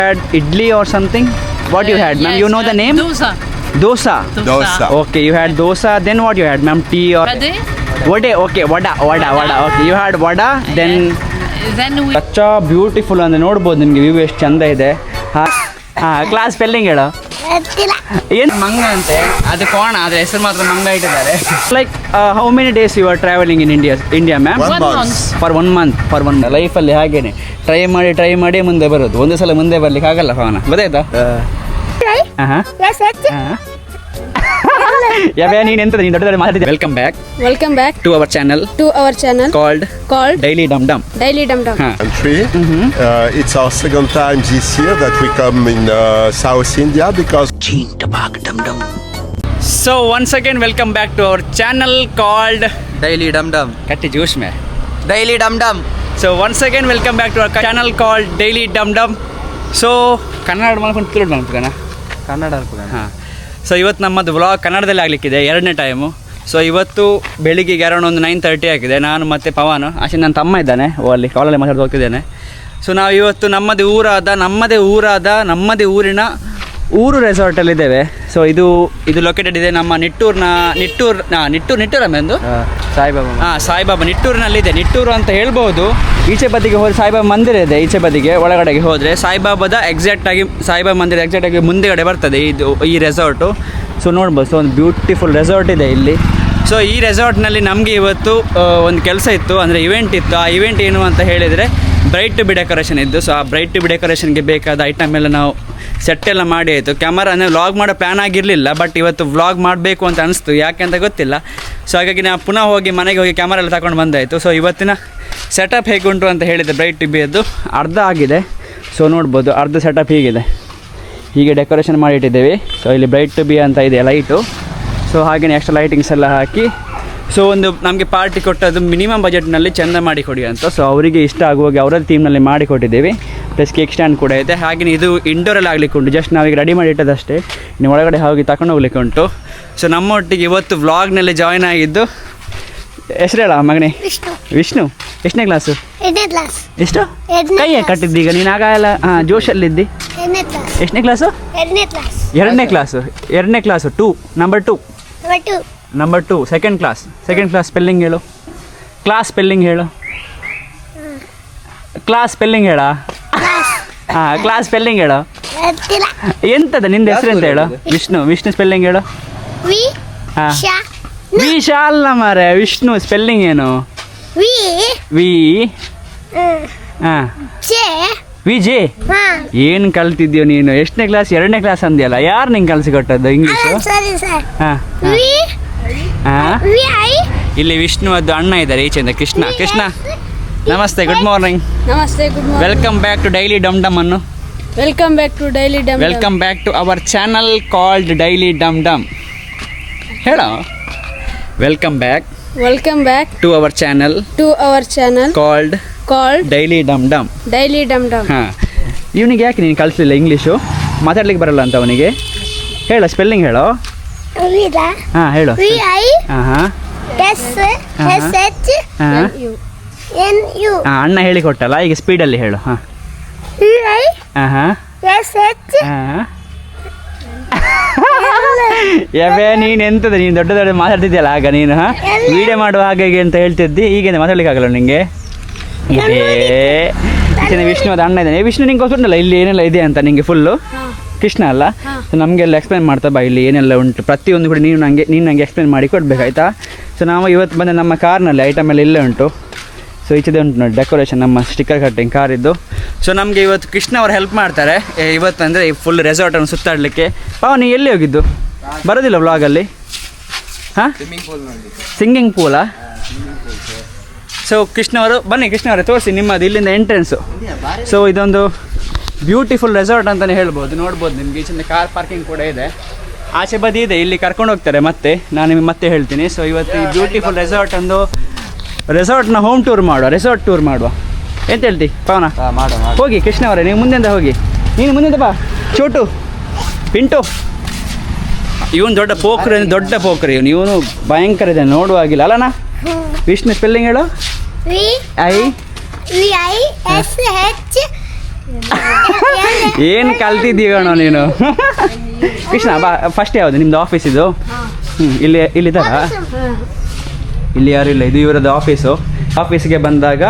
Had idli or something? What you had, ma'am? Yes, You know the name? Dosa. Dosa. Okay, you had dosa. Then what you had, ma'am? Tea or? Vade. Vade. Okay, vada. Okay, you had vada. Then Then we ಕಚ್ಚಾ beautiful ಅಂದ್ರೆ ನೋಡ್ಬೋದು ನಿಮಗೆ view ಎಷ್ಟು ಚಂದ ಇದೆ. Class spelling ಹೇಳೋ ಏನು ಮಂಗ ಅಂತೆ ಅದು ಕೋಣ ಅದ್ರ ಹೆಸರು ಮಾತ್ರ ಮಂಗ ಇಟ್ಟಿದ್ದಾರೆ. Like how many days you are travelling in India ma'am? 1 month. For 1 month ಲೈಫಲ್ಲಿ ಹಾಗೇನೆ ಟ್ರೈ ಮಾಡಿ ಮುಂದೆ ಬರೋದು. ಒಂದು ಸಲ ಮುಂದೆ ಬರ್ಲಿಕ್ಕೆ ಆಗಲ್ಲ ಪವನ, ಗೊತ್ತಾಯ್ತಾ? ಯಾವ್ಯಾ ನೀನು ಎಂತ ನೀನು ದೊಡ್ಡ ಮಾತಾಡಿದ್ದೆ. Welcome back to our channel called Daily Dum Dum. Country. It's our second time this year that we come in South India because So once again welcome back to our channel called Daily Dum Dum. Katti juice mein. Daily Dum Dum. So once again welcome back to our channel called Daily Dum Dum. So Kannada ಮಾಡ್ಕೊಂಡು ತಿಳ್ಕೊಂಡು ಅನ್ಕೋಣ. ಕನ್ನಡ ಹಾಂ. So ಇವತ್ತು ನಮ್ಮದು vlog ಕನ್ನಡದಲ್ಲಿ ಆಗಲಿಕ್ಕಿದೆ 2ನೇ time. So ಇವತ್ತು ಬೆಳಿಗ್ಗೆಗೆ around ಒಂದು 9:30 ಆಗಿದೆ. ನಾನು ಮತ್ತು ಪವನ್ ಆಚೆ ನನ್ನ ತಮ್ಮ ಇದ್ದಾನೆ, ಅಲ್ಲಿ ಕಾಲಲ್ಲಿ ಮಾತಾಡ್ತಾ ಹೋಗ್ತಿದ್ದೇನೆ. ಸೊ ನಾವು ಇವತ್ತು ನಮ್ಮದೇ ಊರಿನ ರೆಸಾರ್ಟಲ್ಲಿದ್ದೇವೆ. ಸೊ ಇದು ಲೊಕೇಟೆಡ್ ಇದೆ ನಮ್ಮ ನಿಟ್ಟೂರು ಮೆಂದು ಸಾಯಿಬಾಬಾ ನಿಟ್ಟೂರಿನಲ್ಲಿದೆ. ನಿಟ್ಟೂರು ಅಂತ ಹೇಳ್ಬೋದು. ಈಚೆ ಬದಿಗೆ ಹೋದರೆ ಸಾಯಿಬಾಬಾ ಮಂದಿರ ಇದೆ, ಈಚೆ ಬದಿಗೆ ಒಳಗಡೆಗೆ ಹೋದರೆ ಸಾಯಿಬಾಬಾ ಮಂದಿರ ಎಕ್ಸಾಕ್ಟಾಗಿ ಮುಂದೆಗಡೆ ಬರ್ತದೆ ಈ ರೆಸಾರ್ಟು. ಸೊ ನೋಡ್ಬೋದು. ಸೊ ಒಂದು ಬ್ಯೂಟಿಫುಲ್ ರೆಸಾರ್ಟ್ ಇದೆ ಇಲ್ಲಿ. ಸೊ ಈ ರೆಸಾರ್ಟ್ನಲ್ಲಿ ನಮಗೆ ಇವತ್ತು ಒಂದು ಕೆಲಸ ಇತ್ತು, ಅಂದರೆ ಇವೆಂಟ್ ಇತ್ತು. ಆ ಇವೆಂಟ್ ಏನು ಅಂತ ಹೇಳಿದರೆ ಬ್ರೈಟ್ ಟು ಬಿ ಡೆಕೋರೇಷನ್ ಇದ್ದು. ಸೊ ಆ ಬ್ರೈಟ್ ಟು ಬಿ ಡೆಕೋರೇಷನ್ಗೆ ಬೇಕಾದ ಐಟಮ್ ಎಲ್ಲ ನಾವು ಸೆಟ್ ಎಲ್ಲ ಮಾಡಿ ಆಯಿತು. ಕ್ಯಾಮರಾ ಅಂದರೆ ವ್ಲಾಗ್ ಮಾಡೋ ಪ್ಲ್ಯಾನ್ ಆಗಿರಲಿಲ್ಲ, ಬಟ್ ಇವತ್ತು ವ್ಲಾಗ್ ಮಾಡಬೇಕು ಅಂತ ಅನಿಸ್ತು, ಯಾಕೆ ಅಂತ ಗೊತ್ತಿಲ್ಲ. ಸೊ ಹಾಗಾಗಿ ನಾವು ಪುನಃ ಮನೆಗೆ ಹೋಗಿ ಕ್ಯಾಮರಾ ಎಲ್ಲ ತಗೊಂಡು ಬಂದಾಯಿತು. ಸೊ ಇವತ್ತಿನ ಸೆಟಪ್ ಹೇಗುಂಟು ಅಂತ ಹೇಳಿದರೆ ಬ್ರೈಟ್ ಟು ಬಿ ಅದು ಅರ್ಧ ಆಗಿದೆ. ಸೊ ನೋಡ್ಬೋದು, ಅರ್ಧ ಸೆಟಪ್ ಹೀಗೆ ಡೆಕೋರೇಷನ್ ಮಾಡಿಟ್ಟಿದ್ದೇವೆ. ಸೊ ಇಲ್ಲಿ ಬ್ರೈಟ್ ಟು ಬಿ ಅಂತ ಇದೆ ಲೈಟು. ಸೊ ಹಾಗೆಯೇ ಎಕ್ಸ್ಟ್ರಾ ಲೈಟಿಂಗ್ಸ್ ಎಲ್ಲ ಹಾಕಿ ಸೊ ಒಂದು ನಮಗೆ ಪಾರ್ಟಿ ಕೊಟ್ಟದ್ದು ಮಿನಿಮಮ್ ಬಜೆಟ್ನಲ್ಲಿ ಚೆಂದ ಮಾಡಿಕೊಡಿ ಅಂತ. ಸೊ ಅವರಿಗೆ ಇಷ್ಟ ಆಗುವಾಗ ಅವರ ಥೀಮ್ನಲ್ಲಿ ಮಾಡಿಕೊಟ್ಟಿದ್ದೀವಿ. ಪ್ಲಸ್ ಕೇಕ್ ಸ್ಟ್ಯಾಂಡ್ ಕೂಡ ಇದೆ. ಹಾಗೆಯೇ ಇದು ಇಂಡೋರಲ್ಲಿ ಆಗಲಿಕ್ಕೆ ಉಂಟು. ಜಸ್ಟ್ ನಾವೀಗ ರೆಡಿ ಮಾಡಿ ಇಟ್ಟದಷ್ಟೇ, ನೀವು ಒಳಗಡೆ ಹೋಗಿ ತಗೊಂಡು ಹೋಗ್ಲಿಕ್ಕೆ ಉಂಟು. ಸೊ ನಮ್ಮೊಟ್ಟಿಗೆ ಇವತ್ತು ವ್ಲಾಗ್ನಲ್ಲಿ ಜಾಯ್ನ್ ಆಗಿದ್ದು ಹೆಸರು ಹೇಳ ಮಗನೇ? ವಿಷ್ಣು. ಎಷ್ಟನೇ ಕ್ಲಾಸು? ಎಷ್ಟು ಕೈಯೇ ಕಟ್ಟಿದ್ದೀಗ ನೀನು? ಆಗ ಎಲ್ಲ ಜೋಶಲ್ಲಿದ್ದಿ. ಎಷ್ಟನೇ ಕ್ಲಾಸು? 2ನೇ class. Number two second class spelling ಹೇಳು. ಕ್ಲಾಸ್ ಸ್ಪೆಲ್ಲಿಂಗ್ ಹೇಳ. ಕ್ಲಾಸ್ ಸ್ಪೆಲ್ಲಿಂಗ್ ಹೇಳು. ಎಂತದ ನಿಂದ ಹೆಸರು ಅಂತ ಹೇಳು? ವಿಷ್ಣು ಸ್ಪೆಲ್ಲಿಂಗ್ ಹೇಳು. ವಿಶಾಲ ಮಾರೆ. ವಿಷ್ಣು ಸ್ಪೆಲ್ಲಿಂಗ್ ಏನು? ವಿಜೆ. ಏನು ಕಲ್ತಿದ್ಯೋ ನೀನು? ಎಷ್ಟನೇ ಕ್ಲಾಸ್? 2ನೇ ಕ್ಲಾಸ್ ಅಂದ್ಯಲ್ಲ, ಯಾರು ನಿಂಗೆ ಕಲಿಸಿಕೊಟ್ಟದ್ದು ಇಂಗ್ಲೀಷು? ಇಲ್ಲಿ ವಿಷ್ಣು ಅದು ಅಣ್ಣ ಇದ್ದಾರೆ ಈಚೆಯಿಂದ, ಕೃಷ್ಣ. ನಮಸ್ತೆ, good morning. Welcome back to daily ಡಮ್ ಡಮ್ ಅನ್ನು. Welcome back to our channel called daily ಡಮ್ ಡಮ್. ಹೇಳೋ. Welcome back to our channel called daily ಡಮ್ ಡಮ್. ಹಾಂ, ಇವನಿಗೆ ಯಾಕೆ ನೀನು ಕಲಿಸಲಿಲ್ಲ ಇಂಗ್ಲೀಷು? ಮಾತಾಡ್ಲಿಕ್ಕೆ ಬರಲ್ಲ ಅಂತ ಅವನಿಗೆ. ಹೇಳೋ, ಸ್ಪೆಲ್ಲಿಂಗ್ ಹೇಳೋ. ಹಾಂ ಹೇಳು. ಅಣ್ಣ ಹೇಳಿಕೊಟ್ಟಲ್ಲ, ಈಗ ಸ್ಪೀಡಲ್ಲಿ ಹೇಳು. ಯಾವೇ ನೀನು ಎಂತದ, ನೀನು ದೊಡ್ಡ ಮಾತಾಡ್ತಿದ್ಯಲ್ಲ ಆಗ ನೀನು. ವಿಡಿಯೋ ಮಾಡುವ ಹಾಗೆ ಅಂತ ಹೇಳ್ತಿದ್ದಿ, ಈಗೇನು ಮಾತಾಡ್ಲಿಕ್ಕಾಗಲ್ಲ ನಿಂಗೆ. ವಿಷ್ಣು ಅದು ಅಣ್ಣ ಇದ್ದಾನೆ. ವಿಷ್ಣು ನಿಂಗೆ ಗೊತ್ತುಂಟಲ್ಲ ಇಲ್ಲಿ ಏನೆಲ್ಲ ಇದೆ ಅಂತ ನಿಂಗೆ ಫುಲ್ಲು. ಕೃಷ್ಣ ಅಲ್ಲ, ಸೊ ನಮಗೆಲ್ಲ ಎಕ್ಸ್ಪ್ಲೇನ್ ಮಾಡ್ತಾ ಬಾ ಇಲ್ಲಿ ಏನೆಲ್ಲ ಉಂಟು ಪ್ರತಿಯೊಂದು ಕೂಡ ನೀನು ನನಗೆ ಎಕ್ಸ್ಪ್ಲೇನ್ ಮಾಡಿ ಕೊಡಬೇಕಾಯ್ತಾ. ಸೊ ನಾವು ಇವತ್ತು ಬಂದ ನಮ್ಮ ಕಾರ್ನಲ್ಲಿ ಐಟಮ್ ಎಲ್ಲ ಇಲ್ಲೇ ಉಂಟು. ಸೊ ಈಚೆದೆ ಉಂಟು ನೋಡಿ ಡೆಕೋರೇಷನ್, ನಮ್ಮ ಸ್ಟಿಕ್ಕರ್ ಕಟ್ಟಿಂಗ್ ಕಾರಿದ್ದು. ಸೊ ನಮಗೆ ಇವತ್ತು ಕೃಷ್ಣ ಅವರು ಹೆಲ್ಪ್ ಮಾಡ್ತಾರೆ ಇವತ್ತು, ಅಂದರೆ ಫುಲ್ ರೆಸಾರ್ಟನ್ನು ಸುತ್ತಾಡಲಿಕ್ಕೆ. ನೀ ಎಲ್ಲಿ ಹೋಗಿದ್ದು? ಬರೋದಿಲ್ಲ ವ್ಲಾಗಲ್ಲಿ? ಹಾಂ, ಸಿಂಗಿಂಗ್ ಪೂಲಾ? ಸೊ ಬನ್ನಿ ಕೃಷ್ಣ ಅವರೇ ತೋರಿಸಿ ನಿಮ್ಮದು ಇಲ್ಲಿಂದ ಎಂಟ್ರೆನ್ಸು. ಸೊ ಇದೊಂದು ಬ್ಯೂಟಿಫುಲ್ ರೆಸಾರ್ಟ್ ಅಂತಲೇ ಹೇಳ್ಬೋದು. ನೋಡ್ಬೋದು ನಿಮಗೆ ಈಚಿಂದ ಕಾರ್ ಪಾರ್ಕಿಂಗ್ ಕೂಡ ಇದೆ, ಆಚೆ ಬದಿ ಇದೆ. ಇಲ್ಲಿ ಕರ್ಕೊಂಡು ಹೋಗ್ತಾರೆ ಮತ್ತೆ, ನಾನು ನಿಮಗೆ ಮತ್ತೆ ಹೇಳ್ತೀನಿ. ಸೊ ಇವತ್ತು ಈ ಬ್ಯೂಟಿಫುಲ್ ರೆಸಾರ್ಟ್ನ ರೆಸಾರ್ಟ್ ಟೂರ್ ಮಾಡುವ. ಎಂತ ಹೇಳ್ತಿ ಪವನ? ಹೋಗಿ ಕೃಷ್ಣ ಅವರೇ, ನೀವು ಮುಂದೆಂದ ಹೋಗಿ. ನೀನು ಮುಂದೆ ಬಾ. ಚೋಟು, ಪಿಂಟು, ಇವನು ದೊಡ್ಡ ಪೋಖ್ರಿ ಇವನು ಭಯಂಕರ ಇದೆ, ನೋಡುವಾಗಿಲ್ಲ ಅಲ್ಲನಾ? ವಿಷ್ಣು ಸ್ಪೆಲ್ಲಿಂಗ್ ಹೇಳು. ಏನು ಕಲ್ತಿದ್ದೀಗಣ ನೀನು. ಕೃಷ್ಣ ಬಾ, ಫಸ್ಟ್ ಯಾವುದು ನಿಮ್ದು ಆಫೀಸ್ ಇದು? ಇಲ್ಲಿದ್ದಾರಾ? ಇಲ್ಲಿ ಯಾರು ಇಲ್ಲ, ಇದು ಇವರದ್ದು ಆಫೀಸು. ಆಫೀಸ್ಗೆ ಬಂದಾಗ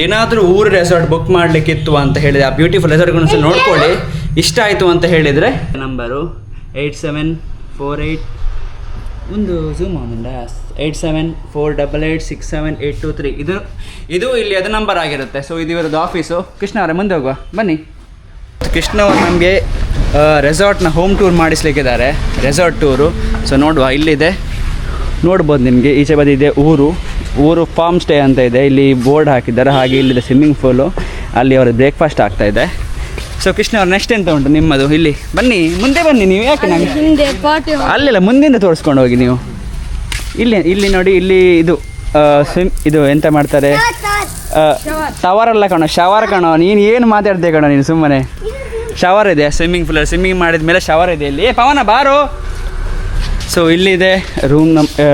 ಏನಾದರೂ ಊರು ರೆಸಾರ್ಟ್ ಬುಕ್ ಮಾಡಲಿಕ್ಕಿತ್ತು ಅಂತ ಹೇಳಿದೆ, ಆ ಬ್ಯೂಟಿಫುಲ್ ರೆಸಾರ್ಟ್ಗಳನ್ನ ನೋಡ್ಕೊಳ್ಳಿ, ಇಷ್ಟ ಆಯಿತು ಅಂತ ಹೇಳಿದರೆ ನಂಬರು 8748 ಒಂದು ಝೂಮ್ ಆಗುಂಡ 8748867823 ಇದು ಇಲ್ಲಿ ಅದು ನಂಬರ್ ಆಗಿರುತ್ತೆ. ಸೊ ಇದು ಇವರದ್ದು ಆಫೀಸು. ಕೃಷ್ಣ ಅವರೇ ಮುಂದೆ ಹೋಗುವ ಬನ್ನಿ. ಕೃಷ್ಣ ಅವರು ನಮಗೆ ರೆಸಾರ್ಟ್ನ ಹೋಮ್ ಟೂರ್ ಮಾಡಿಸ್ಲಿಕ್ಕಿದ್ದಾರೆ, ರೆಸಾರ್ಟ್ ಟೂರು. ಸೊ ನೋಡುವ, ಇಲ್ಲಿದೆ ನೋಡ್ಬೋದು ನಿಮಗೆ, ಈಚೆ ಬದಿ ಇದೆ ಊರು ಫಾರ್ಮ್ ಸ್ಟೇ ಅಂತ ಇದೆ, ಇಲ್ಲಿ ಬೋರ್ಡ್ ಹಾಕಿದ್ದಾರೆ. ಹಾಗೆ ಇಲ್ಲಿದೆ ಸ್ವಿಮ್ಮಿಂಗ್ ಪೂಲು, ಅಲ್ಲಿ ಅವರ ಬ್ರೇಕ್ಫಾಸ್ಟ್ ಆಗ್ತಾಯಿದೆ. ಸೊ ಕೃಷ್ಣ ಅವ್ರು ನೆಕ್ಸ್ಟ್ ಎಂತ ಉಂಟು ನಿಮ್ಮದು? ಇಲ್ಲಿ ಬನ್ನಿ, ಮುಂದೆ ಬನ್ನಿ ನೀವು. ಯಾಕೆ ನಂಗೆ ಅಲ್ಲೆಲ್ಲ ಮುಂದಿಂದ ತೋರಿಸ್ಕೊಂಡು ಹೋಗಿ ನೀವು. ಇಲ್ಲಿ ನೋಡಿ, ಇಲ್ಲಿ ಇದು ಎಂತ ಮಾಡ್ತಾರೆ, ಟವರ್ ಅಲ್ಲ ಕಣೋ, ಶವರ್ ಕಣೋ. ನೀನು ಏನು ಮಾತಾಡ್ದೆ ಕಣೋ ನೀನು, ಸುಮ್ಮನೆ. ಶವರ್ ಇದೆ, ಸ್ವಿಮ್ಮಿಂಗ್ ಪೂಲಲ್ಲಿ ಸ್ವಿಮ್ಮಿಂಗ್ ಮಾಡಿದ ಮೇಲೆ ಶವರ್ ಇದೆ ಇಲ್ಲಿ. ಪವನ ಬಾರು. ಸೊ ಇಲ್ಲಿದೆ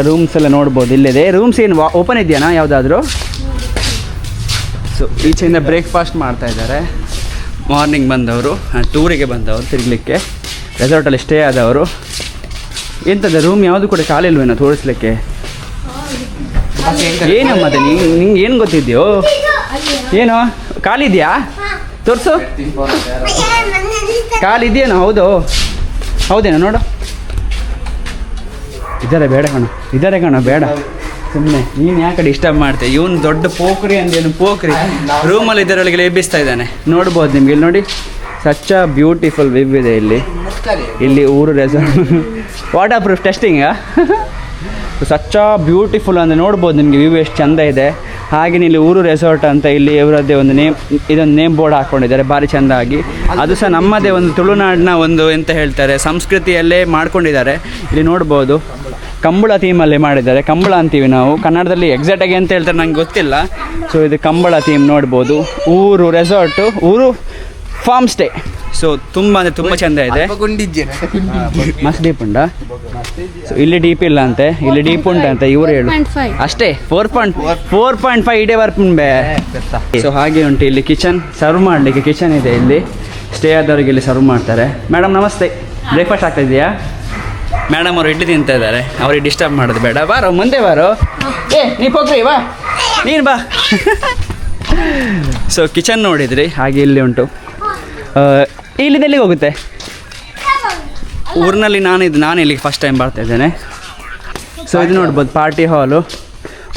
ರೂಮ್ಸ್ ಎಲ್ಲ ನೋಡ್ಬೋದು. ಇಲ್ಲಿದೆ ರೂಮ್ಸ್. ಏನು ಓಪನ್ ಇದೆಯಾ ಯಾವುದಾದ್ರೂ? ಸೊ ಈಚೆಯಿಂದ ಬ್ರೇಕ್ಫಾಸ್ಟ್ ಮಾಡ್ತಾ ಇದ್ದಾರೆ. ಮಾರ್ನಿಂಗ್ ಬಂದವರು, ಟೂರಿಗೆ ಬಂದವರು, ತಿರುಗಲಿಕ್ಕೆ ರೆಸಾರ್ಟಲ್ಲಿ ಸ್ಟೇ ಆದವರು. ಎಂಥದ್ದು ರೂಮ್ ಯಾವುದು ಕೂಡ ಖಾಲಿ ಇಲ್ವೇನೋ ತೋರಿಸ್ಲಿಕ್ಕೆ? ಏನು ಮತ್ತೆ ನಿಂಗೆ ಏನು ಗೊತ್ತಿದೆಯೋ? ಏನೋ ಖಾಲಿ ಇದೆಯಾ? ತೋರಿಸು. ಖಾಲಿ ಇದೆಯೇನೋ? ಹೌದೇನೋ ನೋಡು. ಇದ್ದಾರೆ ಕಣೋ ಬೇಡ ಸುಮ್ಮನೆ. ನೀನು ಯಾಕೆ ಡಿಸ್ಟರ್ಬ್ ಮಾಡ್ತೆ? ಇವನು ದೊಡ್ಡ ಪೋಖ್ರಿ ಅಂದೇನು ಪೋಖ್ರಿ ರೂಮಲ್ಲಿ ಇದರೊಳಗೆ ಎಬ್ಬಿಸ್ತಾ ಇದ್ದಾನೆ. ನೋಡ್ಬೋದು ನಿಮ್ಗೆ ಇಲ್ಲಿ ನೋಡಿ, ಸಚ್ಚ ಬ್ಯೂಟಿಫುಲ್ ವ್ಯೂ ಇದೆ ಇಲ್ಲಿ ಊರು ರೆಸಾರ್ಟ್. ವಾಟರ್ ಪ್ರೂಫ್ ಟೆಸ್ಟಿಂಗಾ? ಸಚ್ಚ ಬ್ಯೂಟಿಫುಲ್ ಅಂದರೆ ನೋಡ್ಬೋದು ನಿಮಗೆ ವ್ಯೂ ಎಷ್ಟು ಚೆಂದ ಇದೆ. ಹಾಗೆ ಇಲ್ಲಿ ಊರು ರೆಸಾರ್ಟ್ ಅಂತ ಇಲ್ಲಿ ಇವರದ್ದೇ ಒಂದು ಇದೊಂದು ನೇಮ್ ಬೋರ್ಡ್ ಹಾಕ್ಕೊಂಡಿದ್ದಾರೆ ಭಾರಿ ಚೆಂದ ಆಗಿ. ಅದು ಸಹ ನಮ್ಮದೇ ಒಂದು ತುಳುನಾಡಿನ ಒಂದು ಎಂತ ಹೇಳ್ತಾರೆ ಸಂಸ್ಕೃತಿಯಲ್ಲೇ ಮಾಡ್ಕೊಂಡಿದ್ದಾರೆ. ಇಲ್ಲಿ ನೋಡ್ಬೋದು ಕಂಬಳ ಥೀಮಲ್ಲಿ ಮಾಡಿದ್ದಾರೆ. ಕಂಬಳ ಅಂತೀವಿ ನಾವು ಕನ್ನಡದಲ್ಲಿ, ಎಕ್ಸಾಕ್ಟಾಗಿ ಅಂತ ಹೇಳ್ತಾರೆ ನಂಗೆ ಗೊತ್ತಿಲ್ಲ. ಸೊ ಇದು ಕಂಬಳ ಥೀಮ್ ನೋಡ್ಬೋದು. ಊರು ರೆಸಾರ್ಟು, ಊರು ಫಾರ್ಮ್ ಸ್ಟೇ. ಸೊ ತುಂಬ ಅಂದರೆ ತುಂಬ ಚೆಂದ ಇದೆ. ಮಸ್ತ್ ಡೀಪ್ ಉಂಟ. ಸೊ ಇಲ್ಲಿ ಡೀಪ್ ಇಲ್ಲ ಅಂತೆ, ಇಲ್ಲಿ ಡೀಪ್ ಉಂಟಂತೆ ಇವರು ಹೇಳು ಅಷ್ಟೇ. 4.5 ಇಡೇ ಬರ್ಪುಂಬೆ. ಸೊ ಹಾಗೆ ಉಂಟು ಇಲ್ಲಿ ಕಿಚನ್. ಸರ್ವ್ ಮಾಡಲಿಕ್ಕೆ ಕಿಚನ್ ಇದೆ ಇಲ್ಲಿ. ಸ್ಟೇ ಆದವರಿಗೆ ಇಲ್ಲಿ ಸರ್ವ್ ಮಾಡ್ತಾರೆ. ಮೇಡಮ್ ನಮಸ್ತೆ, ಬ್ರೇಕ್ಫಾಸ್ಟ್ ಆಗ್ತಾ ಇದೆಯಾ? ಮೇಡಮ್ ಅವರು ಇಡ್ಲಿ ತಿಂತಾ ಇದ್ದಾರೆ, ಅವ್ರಿಗೆ ಡಿಸ್ಟರ್ಬ್ ಮಾಡೋದು ಬೇಡ. ಬಾರೋ ಮುಂದೆ ಬಾರೋ. ನೀ ಹೋಗ್ರಿ ಬಾ, ನೀನು ಬಾ. ಸೊ ಕಿಚನ್ ನೋಡಿದ್ರಿ. ಹಾಗೆ ಇಲ್ಲಿ ಉಂಟು. ಇಲ್ಲಿಂದ ಎಲ್ಲಿಗೆ ಹೋಗುತ್ತೆ? ಊರಿನಲ್ಲಿ ನಾನು ಇಲ್ಲಿಗೆ ಫಸ್ಟ್ ಟೈಮ್ ಬರ್ತಾ ಇದ್ದೇನೆ. ಸೊ ಇದು ನೋಡ್ಬೋದು ಪಾರ್ಟಿ ಹಾಲು.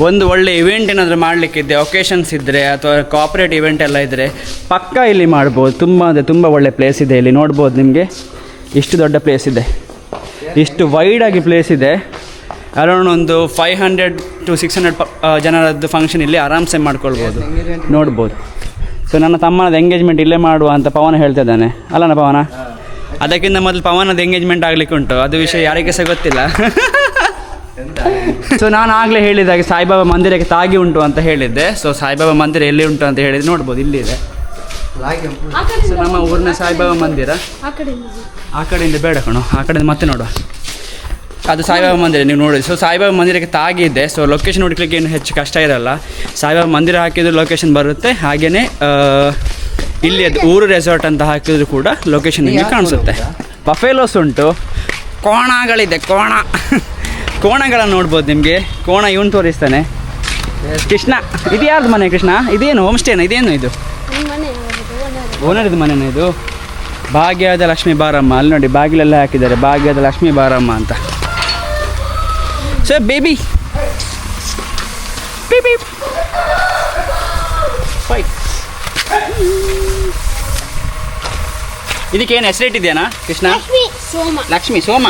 ಒಂದು ಒಳ್ಳೆ ಇವೆಂಟ್ ಏನಾದರೂ ಮಾಡಲಿಕ್ಕಿದ್ದೆ, ಒಕೇಶನ್ಸ್ ಇದ್ದರೆ ಅಥವಾ ಕಾರ್ಪೊರೇಟ್ ಇವೆಂಟ್ ಎಲ್ಲ ಇದ್ದರೆ ಪಕ್ಕ ಇಲ್ಲಿ ಮಾಡ್ಬೋದು. ತುಂಬ ಅಂದರೆ ತುಂಬ ಒಳ್ಳೆ ಪ್ಲೇಸ್ ಇದೆ ಇಲ್ಲಿ. ನೋಡ್ಬೋದು ನಿಮಗೆ ಇಷ್ಟು ದೊಡ್ಡ ಪ್ಲೇಸ್ ಇದೆ, ಇಷ್ಟು ವೈಡಾಗಿ ಪ್ಲೇಸ್ ಇದೆ. ಅರೌಂಡ್ ಒಂದು 500 to 600 ಜನರದ್ದು ಫಂಕ್ಷನ್ ಇಲ್ಲಿ ಆರಾಮ್ಸೆ ಮಾಡ್ಕೊಳ್ಬೋದು. ನೋಡ್ಬೋದು. ಸೊ ನನ್ನ ತಮ್ಮನದ ಎಂಗೇಜ್ಮೆಂಟ್ ಇಲ್ಲೇ ಮಾಡುವ ಅಂತ ಪವನ ಹೇಳ್ತಾ ಇದ್ದಾನೆ. ಅಲ್ಲಣ್ಣ ಪವನ? ಅದಕ್ಕಿಂತ ಮೊದಲು ಪವನದ ಎಂಗೇಜ್ಮೆಂಟ್ ಆಗಲಿಕ್ಕೆ ಉಂಟು, ಅದು ವಿಷಯ ಯಾರಿಗೆ ಸಹ ಗೊತ್ತಿಲ್ಲ. ಸೊ ನಾನು ಆಗಲೇ ಹೇಳಿದಾಗೆ ಸಾಯಿಬಾಬಾ ಮಂದಿರಕ್ಕೆ ತಾಗಿ ಉಂಟು ಅಂತ ಹೇಳಿದ್ದೆ. ಸೊ ಸಾಯಿಬಾಬಾ ಮಂದಿರ ಎಲ್ಲಿ ಉಂಟು ಅಂತ ಹೇಳಿದ್ರೆ ನೋಡ್ಬೋದು, ಇಲ್ಲಿದೆ. ಸೊ ನಮ್ಮ ಊರಿನ ಸಾಯಿಬಾಬಾ ಮಂದಿರ ಆ ಕಡೆಯಿಂದ ಬೇಡ ಕಣೋ, ಆ ಕಡೆಯಿಂದ ಮತ್ತೆ ನೋಡುವ. ಅದು ಸಾಯಿಬಾಬಾ ಮಂದಿರ ನೀವು ನೋಡಿ. ಸೊ ಸಾಯಿಬಾಬಾ ಮಂದಿರಕ್ಕೆ ತಾಗಿದೆ. ಸೊ ಲೊಕೇಶನ್ ಹುಡುಕ್ಲಿಕ್ಕೆ ಏನು ಹೆಚ್ಚು ಕಷ್ಟ ಇರಲ್ಲ. ಸಾಯಿಬಾಬಾ ಮಂದಿರ ಹಾಕಿದ್ರು ಲೊಕೇಶನ್ ಬರುತ್ತೆ. ಹಾಗೆಯೇ ಇಲ್ಲಿ ಅದು ಊರು ರೆಸಾರ್ಟ್ ಅಂತ ಹಾಕಿದ್ರು ಕೂಡ ಲೊಕೇಶನ್ ನಿಮಗೆ ಕಾಣಿಸುತ್ತೆ. ಬಫೆಲೋಸ್ ಉಂಟು, ಕೋಣಗಳಿದೆ, ಕೋಣಗಳನ್ನು ನೋಡ್ಬೋದು ನಿಮಗೆ. ಕೋಣ ಇವನು ತೋರಿಸ್ತಾನೆ ಕೃಷ್ಣ. ಇದು ಯಾರ್ದು ಮನೆ ಕೃಷ್ಣ? ಇದೇನು ಹೋಮ್ ಸ್ಟೇನ? ಇದೇನು ಇದು? ಓನರ್ದು ಮನೆನ ಇದು? ಭಾಗ್ಯದ ಲಕ್ಷ್ಮೀ ಬಾರಮ್ಮ. ಅಲ್ಲಿ ನೋಡಿ ಬಾಗಿಲೆಲ್ಲ ಹಾಕಿದ್ದಾರೆ, ಭಾಗ್ಯದ ಲಕ್ಷ್ಮೀ ಬಾರಮ್ಮ ಅಂತ. ಸೊ ಬೇಬಿ ಇದಕ್ಕೇನು ಹೆಸರಿಟ್ಟಿದ್ಯಾನಾ ಕೃಷ್ಣ? ಲಕ್ಷ್ಮಿ ಸೋಮ.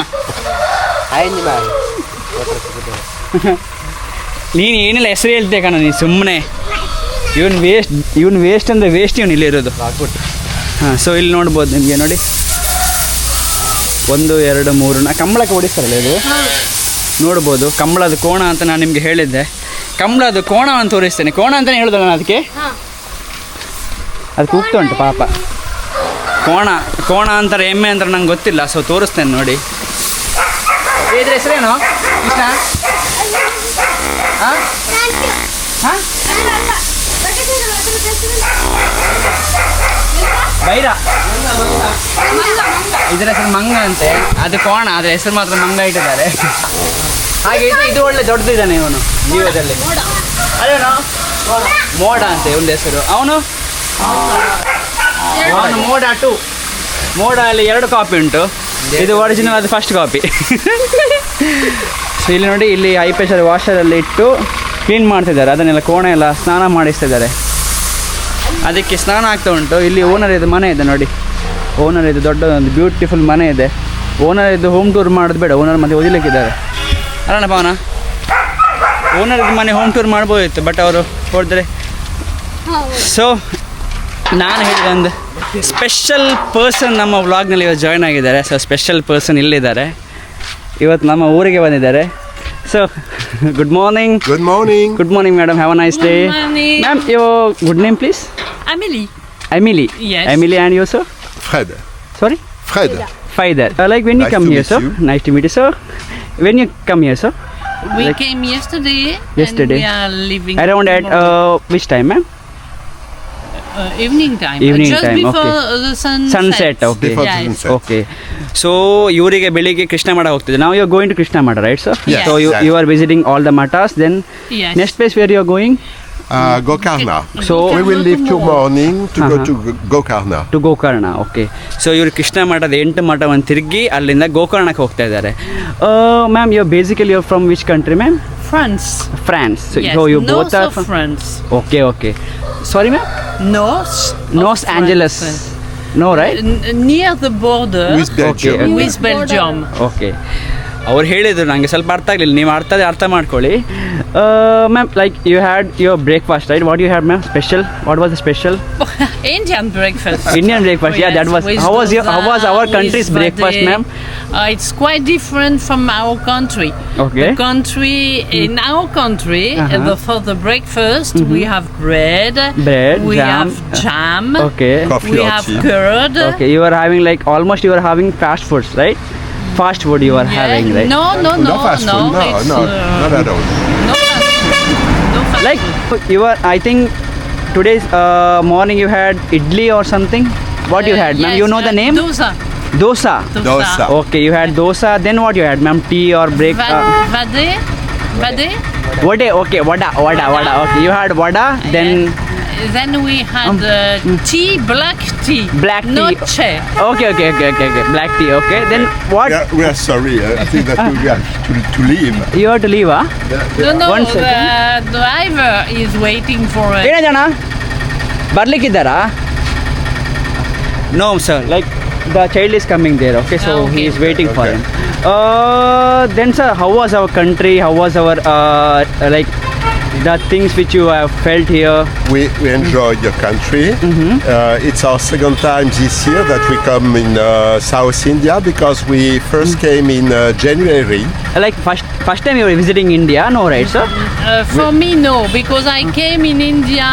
ನೀನು ಏನೆಲ್ಲ ಹೆಸರು ಹೇಳ್ತೆ ಕಣ ನೀನು ಸುಮ್ಮನೆ. ಇವನು ವೇಸ್ಟ್ ಅಂದರೆ ವೇಸ್ಟ್ ಇವನು ಇಲ್ಲಿ ಇರೋದು. ಹಾಂ. ಸೊ ಇಲ್ಲಿ ನೋಡ್ಬೋದು ನಿಮಗೆ ನೋಡಿ 1 2 3 ಕಂಬಳಕ್ಕೆ ಓಡಿಸ್ತಾರಲ್ಲ ಇದು ನೋಡ್ಬೋದು. ಕಂಬಳದ ಕೋಣ ಅಂತ ನಾನು ನಿಮಗೆ ಹೇಳಿದ್ದೆ. ಕಂಬಳದ ಕೋಣ ಅಂತ ತೋರಿಸ್ತೇನೆ. ಕೋಣ ಅಂತಲೇ ಹೇಳೋದಲ್ಲ ನಾನು ಅದಕ್ಕೆ, ಅದು ಕೂಗ್ತಾ ಉಂಟು ಪಾಪ. ಕೋಣ ಅಂತಾರೆ, ಎಮ್ಮೆ ಅಂತಾರೆ ನಂಗೆ ಗೊತ್ತಿಲ್ಲ. ಸೊ ತೋರಿಸ್ತೇನೆ ನೋಡಿ. ಇದ್ರ ಹೆಸರೇನು ಕೃಷ್ಣ? ಹಾಂ ಹಾಂ ಬೈರ ಇದರ ಹೆಸರು ಮಂಗ ಅಂತೆ, ಅದು ಕೋಣ, ಅದ್ರ ಹೆಸರು ಮಾತ್ರ ಮಂಗ ಇಟ್ಟಿದ್ದಾರೆ. ಹಾಗೆ ಇದು ಒಳ್ಳೆ ದೊಡ್ಡದಿದ್ದಾನೆ ಇವನು ಜೀವದಲ್ಲಿ. ಅದೇನೋ ಮೋಡ ಅಂತೆ ಇವನ ಹೆಸರು. ಅವನು ಮೋಡ 2. ಮೋಡ ಅಲ್ಲಿ 2 ಕಾಪಿ ಉಂಟು. ಇದು ಒರಿಜಿನಲ್, ಅದು ಫಸ್ಟ್ ಕಾಪಿ. ಸೊ ಇಲ್ಲಿ ನೋಡಿ, ಇಲ್ಲಿ ಹೈ ಪ್ರೆಷರ್ ವಾಷರಲ್ಲಿ ಇಟ್ಟು ಕ್ಲೀನ್ ಮಾಡ್ತಿದ್ದಾರೆ. ಅದನ್ನೆಲ್ಲ ಕೋಣೆ ಎಲ್ಲ ಸ್ನಾನ ಮಾಡಿಸ್ತಿದ್ದಾರೆ. ಅದಕ್ಕೆ ಸ್ನಾನ ಆಗ್ತಾ ಉಂಟು. ಇಲ್ಲಿ ಓನರ್ ಇದು ಮನೆ ಇದೆ ನೋಡಿ, ಓನರ್ ಇದು ದೊಡ್ಡ ಒಂದು ಬ್ಯೂಟಿಫುಲ್ ಮನೆ ಇದೆ. ಓನರ್ ಇದು ಹೋಮ್ ಟೂರ್ ಮಾಡೋದು ಬೇಡ, ಓನರ್ ಮತ್ತೆ ಓದಿಲಿಕ್ಕಿದ್ದಾರೆ ಅಲ್ಲ ಪವನ. ಓನರ್ ಇದು ಮನೆ ಹೋಮ್ ಟೂರ್ ಮಾಡ್ಬೋದಿತ್ತು, ಬಟ್ ಅವರು ಹೋದರೆ. ಸೊ ನಾನು ಹೇಳಿದ ಒಂದು ಸ್ಪೆಷಲ್ ಪರ್ಸನ್ ನಮ್ಮ ವ್ಲಾಗ್ನಲ್ಲಿ ಇವತ್ತು ಜಾಯ್ನ್ ಆಗಿದ್ದಾರೆ. ಸೊ ಸ್ಪೆಷಲ್ ಪರ್ಸನ್ ಇಲ್ಲಿದ್ದಾರೆ, ಇವತ್ತು ನಮ್ಮ ಊರಿಗೆ ಬಂದಿದ್ದಾರೆ. So good morning. Good morning. Good morning madam, have a nice day. Ma'am your good name please? Amélie. Emily. Yes. Emily, and you sir? Fred. Sorry? Fred. Faider. Like when you Nice come to here, meet sir? you. Nice to meet you, sir. When you come here, sir? We Like- came yesterday. Yesterday. And we are leaving Around at tomorrow. which time, ma'am? Evening time. Evening just time, before okay. the sunset. Sunset, okay. Before the Yes. sunset. Okay. So ಇವರಿಗೆ ಬೆಳಿಗ್ಗೆ ಕೃಷ್ಣ ಮಠ ಹೋಗ್ತಿದೆ. Now you are going to Krishna Mata, right, sir? Yes. So you are visiting all the matas. Then Yes. next place where you are going? Gokarna. So We will leave tomorrow to go Uh-huh. to Gokarna. To Gokarna. Okay. So ಇವರು ಕೃಷ್ಣ ಮಠದ 8 ಮಠವನ್ನು ತಿರುಗಿ ಅಲ್ಲಿಂದ ಗೋಕರ್ಣಕ್ಕೆ ಹೋಗ್ತಾ ಇದ್ದಾರೆ. Ma'am you basically you from which country ma'am? France. France. Yes. So you North both are of France. Okay okay. Sorry ma'am? North. Los of Angeles. France. No, right? Near the border With Belgium. Okay. with Belgium. Okay. ಅವ್ರು ಹೇಳಿದರು, ನನಗೆ ಸ್ವಲ್ಪ ಅರ್ಥ ಆಗಲಿಲ್ಲ, ನೀವು ಅರ್ಥ ಮಾಡ್ಕೊಳ್ಳಿ. Ma'am like you had your breakfast, right? What you had ma'am special? What was the special? Indian breakfast. Indian breakfast, yeah, that was. With How was dosa, our with country's breakfast, vade. ma'am? It's quite different from our country. Okay. The country in our country, Uh-huh. for the breakfast, we have bread. Bread, We jam. have jam. Okay. Coffee We or have tea. curd. Okay, you are having like almost you are having fast foods, right? Fast food you are Yeah. having, right? No, No fast food. No, it's, no, not at all. no fast food. No fast Like food. you are, I think today's morning you had idli or something. What you had, ma'am? Yes, You know the name? Dosa. Dosa. Dosa. Okay, you had dosa. Then what you had, ma'am? Tea or break? Vade. Vade. Vada. Okay, vada. Okay, you had vada. Then Then we had tea, black tea. Black tea. Not chai. okay. Black tea. Okay. Then what? We are sorry. I think that we have to leave. You have to leave, huh? No, One the second. driver is waiting for us. ಏನ ಜನ ಬರ್ಲಿಕ್ಕಿದ್ದಾರಾ? No, sir. Like the child is coming there. Okay, so Okay. he is waiting for Okay. him. Then, sir, how was our country? How was our like the things which you have felt here? We enjoyed your country. It's our second time this year that we come in South India because we first came in January. Like first time you were visiting India, no, right, sir? For me, no, because I came in India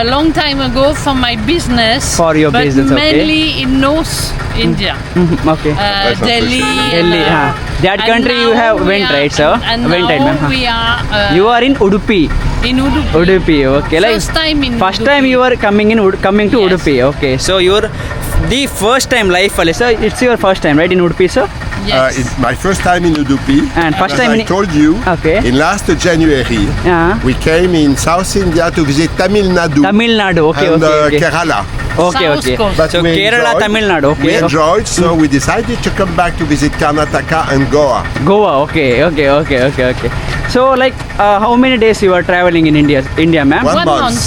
a long time ago for my business. For your but business, okay. mainly in North India. Okay. That's Delhi. Delhi, that and country now you have we went, are- right, sir? And Went, right, now ma'am? we are You are in Udupi. in Udupi. Udupi, okay. Like First time in first Udupi. time you are coming to Yes. Udupi, okay. So you're the first time life, Ali, sir. It's your first time, right, in Udupi, sir? Yes. It's my first time in Udupi. And first as time I in- told you, Okay. in last January, Yeah. we came in South India to visit Tamil Nadu Tamil Nadu, okay, and okay. Kerala. Okay, South okay. coast. But So we Kerala, enjoyed- Tamil Nadu, We okay. enjoyed, so we decided to come back to visit Karnataka and Goa. Goa, okay. So like how many days you are traveling in India, ma'am? One One month.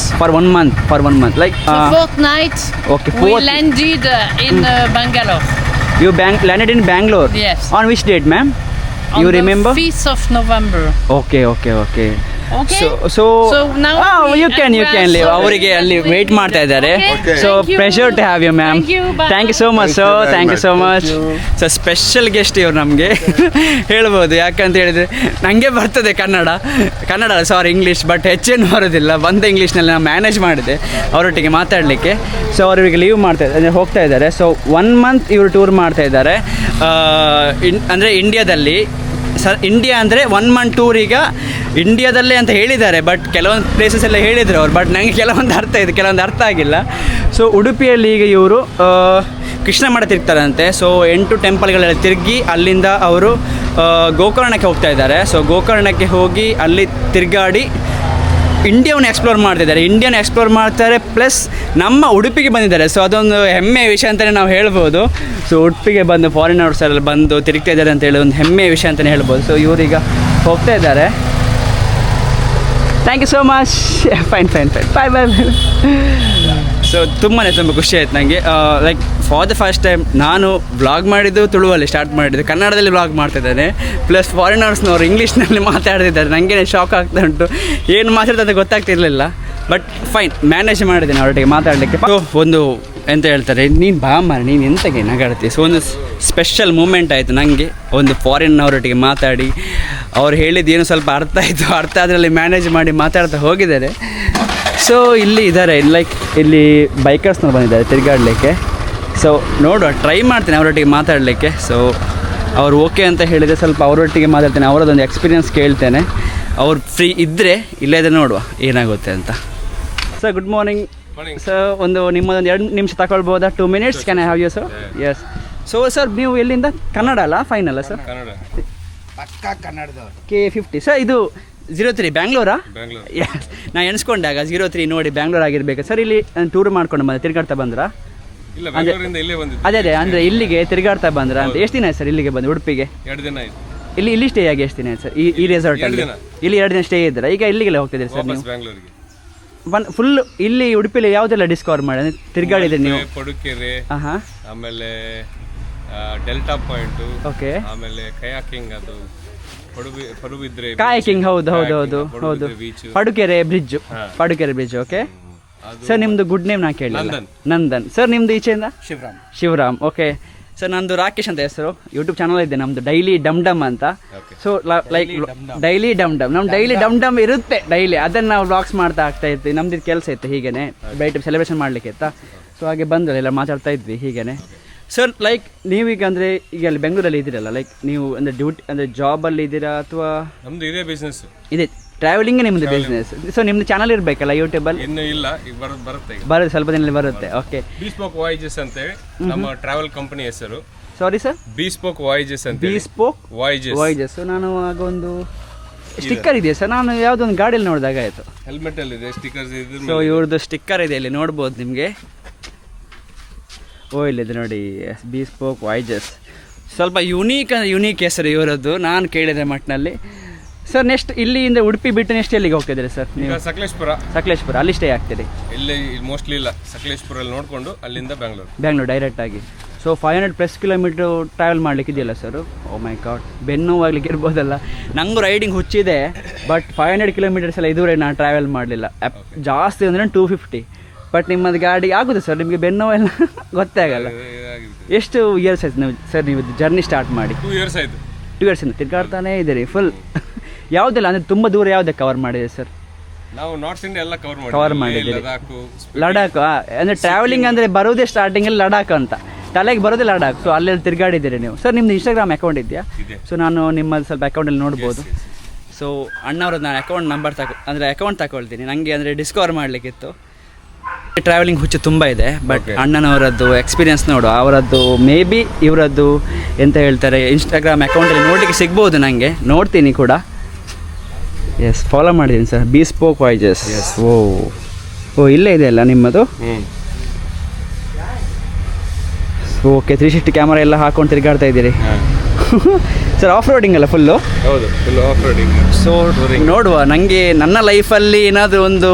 month. For 1 month. Like So fortnight. okay, We fourth. landed in Bangalore. You landed in Bangalore. Yes. On which date, ma'am? On You the remember? 5th of November. Okay. Okay. So now you can leave. ಅವರಿಗೆ ಅಲ್ಲಿ wait ಮಾಡ್ತಾ ಇದ್ದಾರೆ. Okay. So pleasure to have you, ma'am. Thank you. Bye. Thank you so much, Thank you sir. very Thank you much. so Thank much. you. So special guest ಇವ್ರು ನಮಗೆ ಹೇಳ್ಬೋದು. ಯಾಕಂತ ಹೇಳಿದ್ರೆ ನನಗೆ ಬರ್ತದೆ ಕನ್ನಡ ಸಾರಿ ಇಂಗ್ಲೀಷ್, ಬಟ್ ಹೆಚ್ಚೇನು ಬರೋದಿಲ್ಲ. ಬಂದ ಇಂಗ್ಲೀಷ್ನಲ್ಲಿ ನಾನು ಮ್ಯಾನೇಜ್ ಮಾಡಿದೆ ಅವರೊಟ್ಟಿಗೆ ಮಾತಾಡಲಿಕ್ಕೆ. ಸೊ ಅವರಿಗೆ ಲೀವ್ ಹೋಗ್ತಾ ಇದ್ದಾರೆ. ಸೊ 1 month ಇವರು ಟೂರ್ ಮಾಡ್ತಾ ಇದ್ದಾರೆ. ಅಂದರೆ ಇಂಡಿಯಾದಲ್ಲಿ ಇಂಡಿಯಾ ಅಂದರೆ 1 month ಟೂರ್ ಈಗ ಇಂಡಿಯಾದಲ್ಲೇ ಅಂತ ಹೇಳಿದ್ದಾರೆ, ಬಟ್ ಕೆಲವೊಂದು ಪ್ಲೇಸಸ್ ಎಲ್ಲ ಹೇಳಿದರು ಅವ್ರು, ಬಟ್ ನನಗೆ ಕೆಲವೊಂದು ಅರ್ಥ ಇದೆ, ಕೆಲವೊಂದು ಅರ್ಥ ಆಗಿಲ್ಲ. ಸೊ ಉಡುಪಿಯಲ್ಲಿ ಈಗ ಇವರು ಕೃಷ್ಣ ಮಠ ತಿರುಗ್ತಾರಂತೆ. ಸೊ 8 ಟೆಂಪಲ್ಗಳೆಲ್ಲ ತಿರುಗಿ ಅಲ್ಲಿಂದ ಅವರು ಗೋಕರ್ಣಕ್ಕೆ ಹೋಗ್ತಾ ಇದ್ದಾರೆ. ಸೊ ಗೋಕರ್ಣಕ್ಕೆ ಹೋಗಿ ಅಲ್ಲಿ ತಿರುಗಾಡಿ ಇಂಡಿಯಾವನ್ನು ಎಕ್ಸ್ಪ್ಲೋರ್ ಮಾಡ್ತಿದ್ದಾರೆ, ಇಂಡಿಯಾನ ಎಕ್ಸ್ಪ್ಲೋರ್ ಮಾಡ್ತಾರೆ, ಪ್ಲಸ್ ನಮ್ಮ ಉಡುಪಿಗೆ ಬಂದಿದ್ದಾರೆ. ಸೊ ಅದೊಂದು ಹೆಮ್ಮೆಯ ವಿಷಯ ಅಂತಲೇ ನಾವು ಹೇಳ್ಬೋದು. ಸೊ ಉಡುಪಿಗೆ ಬಂದು ಫಾರಿನರ್ಸ್ ಎಲ್ಲ ಬಂದು ತಿರುಗ್ತಾ ಇದ್ದಾರೆ ಅಂತ ಹೇಳಿ ಒಂದು ಹೆಮ್ಮೆಯ ವಿಷಯ ಅಂತಲೇ ಹೇಳ್ಬೋದು. ಸೊ ಇವರೀಗ ಹೋಗ್ತಾ ಇದ್ದಾರೆ. Thank you so much. Fine bye. So ತುಂಬ ಖುಷಿ ಆಯ್ತು ನನಗೆ. Like for the first time ನಾನು ವ್ಲಾಗ್ ಮಾಡಿದ್ದು ತುಳುವಲ್ಲಿ ಸ್ಟಾರ್ಟ್ ಮಾಡಿದ್ದು, ಕನ್ನಡದಲ್ಲಿ ವ್ಲಾಗ್ ಮಾಡ್ತಿದ್ದೇನೆ. ಪ್ಲಸ್ ಫಾರಿನರ್ಸ್ನವರು ಇಂಗ್ಲೀಷ್ನಲ್ಲಿ ಮಾತಾಡ್ತಿದ್ದಾರೆ. ನನಗೇ ಶಾಕ್ ಆಗ್ತಾ ಉಂಟು, ಏನು ಮಾತಾಡ್ತದೆ ಗೊತ್ತಾಗ್ತಿರ್ಲಿಲ್ಲ. ಬಟ್ ಫೈನ್, ಮ್ಯಾನೇಜ್ ಮಾಡಿದ್ದೇನೆ ಅವರೊಟ್ಟಿಗೆ ಮಾತಾಡಲಿಕ್ಕೆ. ಒಂದು ಎಂತ ಹೇಳ್ತಾರೆ, ನೀನು ಬಾ ಮಾರ, ನೀನು ಎಂತಗೆ ನಗಾಡ್ತೀವಿ. ಸೊ ಒಂದು ಸ್ಪೆಷಲ್ ಮೂಮೆಂಟ್ ಆಯಿತು ನನಗೆ, ಒಂದು ಫಾರಿನ್ನವರೊಟ್ಟಿಗೆ ಮಾತಾಡಿ ಅವ್ರು ಹೇಳಿದ್ದು ಏನು ಸ್ವಲ್ಪ ಅರ್ಥ ಆಯಿತು, ಅರ್ಥ ಅದರಲ್ಲಿ ಮ್ಯಾನೇಜ್ ಮಾಡಿ ಮಾತಾಡ್ತಾ ಹೋಗಿದ್ದಾರೆ. ಸೊ ಇಲ್ಲಿ ಇದ್ದಾರೆ, ಲೈಕ್ ಇಲ್ಲಿ ಬೈಕರ್ಸ್ನವ್ರು ಬಂದಿದ್ದಾರೆ ತಿರುಗಾಡಲಿಕ್ಕೆ. ಸೊ ನೋಡುವ, ಟ್ರೈ ಮಾಡ್ತೇನೆ ಅವರೊಟ್ಟಿಗೆ ಮಾತಾಡಲಿಕ್ಕೆ. ಸೊ ಅವ್ರು ಓಕೆ ಅಂತ ಹೇಳಿದರೆ ಸ್ವಲ್ಪ ಅವರೊಟ್ಟಿಗೆ ಮಾತಾಡ್ತೇನೆ, ಅವರದೊಂದು ಎಕ್ಸ್ಪೀರಿಯನ್ಸ್ ಕೇಳ್ತೇನೆ. ಅವ್ರು ಫ್ರೀ ಇದ್ದರೆ ಇಲ್ಲೇ ಇದ್ರೆ ನೋಡುವ ಏನಾಗುತ್ತೆ ಅಂತ. Sir good morning sir. ನಿಮ್ಮದೊಂದು 2 ನಿಮಿಷ ತಗೊಳ್ಬೋದಾ? 2 minutes can I have you sir? Yes. So sir ನೀವು ಎಲ್ಲಿಂದ? ಕನ್ನಡ ಅಲ್ಲ ಫೈನಲ್ಲ ಸರ್? K50 sir. ಇದು 03 ಬ್ಯಾಂಗ್ಳೂರಾ? ಎಸ್, ನಾನು ಎಣಿಸ್ಕೊಂಡಾಗ 03 ನೋಡಿ ಬ್ಯಾಂಗ್ಳೂರ್ ಆಗಿರ್ಬೇಕು ಸರ್. ಇಲ್ಲಿ ಟೂರ್ ಮಾಡ್ಕೊಂಡು ಬಂದ ತಿರುಗಾಡ್ತಾ ಬಂದ್ರಾ? ಅದೇ ಅಂದರೆ ಇಲ್ಲಿಗೆ ತಿರುಗಾಡ್ತಾ ಬಂದ್ರ ಅಂತ. ಎಷ್ಟು ದಿನ ಆಯ್ತು ಸರ್ ಇಲ್ಲಿಗೆ ಬಂದು ಉಡುಪಿಗೆ? 2 ದಿನ ಆಯ್ತು. ಇಲ್ಲಿ ಸ್ಟೇ ಆಗಿ ಎಷ್ಟು ದಿನ ಆಯ್ತು ಸರ್ ಈ ರೆಸಾರ್ಟಲ್ಲಿ? ಇಲ್ಲಿ 2 ದಿನ ಸ್ಟೇ ಇದ್ದೀರಾ? ಈಗ ಇಲ್ಲಿಗೆಲ್ಲ ಹೋಗ್ತಿದ್ದೀರಿ ಸರ್ ನೀವು? ಬ್ಯಾಂಗ್ಳೂರಿಗೆ ಫುಲ್ ಇಲ್ಲಿ ಉಡುಪಿಲಿ ಯಾವುದೆಲ್ಲ ಡಿಸ್ಕವರ್ ಮಾಡಿ ತಿರುಗಾಡಿದ್ರಿ ನೀವು? ಪಡುಕೆರೆ, ಹಾಂ, ಆಮೇಲೆ ಡೆಲ್ಟಾ ಪಾಯಿಂಟ್, ಓಕೆ, ಆಮೇಲೆ ಕಯಾಕಿಂಗ್, ಅದು ಪಡುಬಿದ್ರೆ ಕಾಯಕಿಂಗ್. ಹೌದು, ಪಡುಕೆರೆ ಬ್ರಿಡ್ಜ್. ಓಕೆ ಸರ್, ನಿಮ್ಮದು ಗುಡ್ ನೇಮ್ ನಾ ಕೇಳಿ. ನಂದನ್ ಸರ್. ನಿಮ್ಮದು ಈಚೆಯಿಂದ? ಶಿವರಾಮ್. ಓಕೆ ಸರ್, ನಂದು ರಾಕೇಶ್ ಅಂತ ಹೆಸರು. ಯೂಟ್ಯೂಬ್ ಚಾನಲ್ ಇದೆ ನಮ್ಮದು, ಡೈಲಿ ಡಮ್ ಅಂತ. ಸೊ ಲೈಕ್ ಡೈಲಿ ಡಮ್ ಇರುತ್ತೆ ಡೈಲಿ, ಅದನ್ನು ನಾವು ವ್ಲಾಗ್ಸ್ ಮಾಡ್ತಾ ಆಗ್ತಾ ಇದ್ವಿ. ನಮ್ದು ಕೆಲಸ ಇತ್ತು ಹೀಗೇನೆ, ಬೈಟ್ ಸೆಲೆಬ್ರೇಷನ್ ಮಾಡಲಿಕ್ಕೆ ಇತ್ತಾ. ಸೊ ಹಾಗೆ ಬಂದು ಎಲ್ಲ ಮಾತಾಡ್ತಾ ಇದ್ವಿ ಹೀಗೇನೆ. ಸರ್ ಲೈಕ್ ನೀವೀಗ ಅಂದರೆ ಈಗ ಅಲ್ಲಿ ಬೆಂಗಳೂರಲ್ಲಿ ಇದ್ದೀರಲ್ಲ, ಲೈಕ್ ನೀವು ಅಂದರೆ ಡ್ಯೂಟಿ ಅಂದರೆ ಜಾಬಲ್ಲಿ ಇದ್ದೀರಾ ಅಥವಾ? ನಮ್ದು ಇದೇ ಬಿಸ್ನೆಸ್ ಇದೆ, ಟ್ರಾವೆಲಿಂಗ್ ನಿಮ್ಮದು ಬಿಸ್ನೆಸ್. ಸೊ ನಿಮ್ಮದು ಚಾನಲ್ ಇರಬೇಕಲ್ಲ ಯೂಟ್ಯೂಬಲ್ಲಿ? ಇನ್ನು ಇಲ್ಲ, ಈಗ ಬರುತ್ತೆ ಸ್ವಲ್ಪ ದಿನದಲ್ಲಿ ಬರುತ್ತೆ. ಓಕೆ. ಬಿಸ್ಪೋಕ್ ವಾಯ್ಜಸ್ ಅಂತೇಳಿ ನಮ್ಮ ಟ್ರಾವೆಲ್ ಕಂಪನಿ ಹೆಸರು. Sorry sir? ಬಿಸ್ಪೋಕ್ ವಾಯ್ಜಸ್ ಅಂತ. ಬಿಸ್ಪೋಕ್ ವಾಯ್ಜಸ್. ನಾನು ಆಗ ಒಂದು ಸ್ಟಿಕ್ಕರ್ ಇದೆಯಾ ಸರ್? ನಾನು ಯಾವುದೊಂದು ಗಾಡಿಯಲ್ಲಿ ನೋಡಿದಾಗ ಆಯಿತು. ಹೆಲ್ಮೆಟ್ ಅಲ್ಲಿ ಇದೆ ಸ್ಟಿಕ್ಕರ್ಸ್ ಇದೆ. ಸೊ ಇವ್ರದ್ದು ಸ್ಟಿಕ್ಕರ್ ಇದೆ, ಇಲ್ಲಿ ನೋಡ್ಬೋದು ನಿಮಗೆ. ಇಲ್ಲಿದೆ ನೋಡಿ, ಬಿಸ್ಪೋಕ್ ವಾಯ್ಜಸ್. ಸ್ವಲ್ಪ ಯುನೀಕ್ ಹೆಸರು ಇವರದ್ದು, ನಾನು ಕೇಳಿದೆ ಮಟ್ಟಿನಲ್ಲಿ. ಸರ್ ನೆಕ್ಸ್ಟ್ ಇಲ್ಲಿಂದ ಉಡುಪಿ ಬಿಟ್ಟು ನೆಕ್ಸ್ಟ್ ಎಲ್ಲಿಗೆ ಹೋಗ್ತಿದ್ದೀರಿ ಸರ್ ನೀವು? ಸಕಲೇಶ್ಪುರ. ಅಲ್ಲಿ ಸ್ಟೇ ಆಗ್ತೀರಿ? ಇಲ್ಲಿ ಮೋಸ್ಟ್ಲಿ ಇಲ್ಲ, ಸಕಲೇಶ್ಪುರಲ್ಲಿ ನೋಡಿಕೊಂಡು ಅಲ್ಲಿಂದ ಬ್ಯಾಂಗ್ಳೂರ್ ಡೈರೆಕ್ಟ್ ಆಗಿ. ಸೊ 500+ ಕಿಲೋಮೀಟ್ರ್ ಟ್ರಾವೆಲ್ ಮಾಡ್ಲಿಕ್ಕೆ ಇದೆಯಲ್ಲ ಸರ್? ಓ ಮೈ ಗಾಡ್, ಬೆನ್ನು ಹೋಗ್ಲಿಕ್ಕೆ ಇರ್ಬೋದಲ್ಲ. ನನಗೂ ರೈಡಿಂಗ್ ಹುಚ್ಚಿದೆ, ಬಟ್ 500 ಕಿಲೋಮೀಟರ್ಸ್ ಎಲ್ಲ ಇದುವರೆಗೆ ನಾನು ಟ್ರಾವೆಲ್ ಮಾಡಲಿಲ್ಲ. ಜಾಸ್ತಿ ಅಂದರೆ 250. ಬಟ್ ನಿಮ್ಮದು ಗಾಡಿ ಆಗುತ್ತೆ ಸರ್, ನಿಮಗೆ ಬೆನ್ನು ಎಲ್ಲ ಗೊತ್ತೇ ಆಗಲ್ಲ. ಎಷ್ಟು ಇಯರ್ಸ್ ಆಯ್ತು ನೀವು ಜರ್ನಿ ಸ್ಟಾರ್ಟ್ ಮಾಡಿ? 2 years ಆಯಿತು. 2 years ತಿರ್ಗಾಡ್ತಾನೇ ಇದ್ದೀರಿ ಫುಲ್. ಯಾವುದೆಲ್ಲ ಅಂದರೆ ತುಂಬ ದೂರ ಯಾವುದೇ ಕವರ್ ಮಾಡಿದೆ ಸರ್? ನಾವು ನಾರ್ತ್ ಇಂಡಿಯಾ ಎಲ್ಲ ಕವರ್ ಮಾಡಿದ್ದೀರಿ. ಲಡಾಖ್ ಅಂದರೆ ಟ್ರಾವೆಲಿಂಗ್ ಅಂದರೆ ಬರೋದೇ ಸ್ಟಾರ್ಟಿಂಗಲ್ಲಿ ಲಡಾಖ್ ಅಂತ, ತಲೆಗೆ ಬರೋದೇ ಲಡಾಖ್. ಸೊ ಅಲ್ಲೆಲ್ಲ ತಿರುಗಾಡಿದ್ದೀರಿ ನೀವು. ಸರ್ ನಿಮ್ಮದು ಇನ್ಸ್ಟಾಗ್ರಾಮ್ ಅಕೌಂಟ್ ಇದೆಯಾ? ಸೊ ನಾನು ನಿಮ್ಮಲ್ಲಿ ಸ್ವಲ್ಪ ಅಕೌಂಟಲ್ಲಿ ನೋಡ್ಬೋದು. ಸೊ ಅಣ್ಣವ್ರದ್ದು ನಾನು ಅಕೌಂಟ್ ನಂಬರ್ ಅಕೌಂಟ್ ತಗೊಳ್ತೀನಿ, ನನಗೆ ಅಂದರೆ ಡಿಸ್ಕವರ್ ಮಾಡಲಿಕ್ಕಿತ್ತು. ಟ್ರಾವೆಲಿಂಗ್ ಹುಚ್ಚು ತುಂಬ ಇದೆ, ಬಟ್ ಅಣ್ಣನವರದ್ದು ಎಕ್ಸ್ಪೀರಿಯನ್ಸ್ ನೋಡು, ಅವರದ್ದು ಮೇ ಬಿ ಇವರದ್ದು ಎಂತ ಹೇಳ್ತಾರೆ ಇನ್ಸ್ಟಾಗ್ರಾಮ್ ಅಕೌಂಟಲ್ಲಿ ನೋಡಲಿಕ್ಕೆ ಸಿಗ್ಬೋದು, ನನಗೆ ನೋಡ್ತೀನಿ ಕೂಡ. ಎಸ್, ಫಾಲೋ ಮಾಡಿದ್ದೀನಿ ಸರ್, ಬಿಸ್ಪೋಕ್ ವಾಯ್ಜಸ್. ಓ ಇಲ್ಲೇ ಇದೆ ಅಲ್ಲ ನಿಮ್ಮದು? ಓಕೆ, 360 ಕ್ಯಾಮರಾ ಎಲ್ಲ ಹಾಕೊಂಡು ತಿರುಗಾಡ್ತಾ ಇದ್ದೀರಿ ಸರ್. ಆಫ್ ರೋಡಿಂಗ್ ಅಲ್ಲ ಫುಲ್ಲು? ಹೌದು, ಫುಲ್ ಆಫ್ ರೋಡಿಂಗ್. ಸೊ ನೋಡುವ, ನನಗೆ ನನ್ನ ಲೈಫಲ್ಲಿ ಏನಾದರೂ ಒಂದು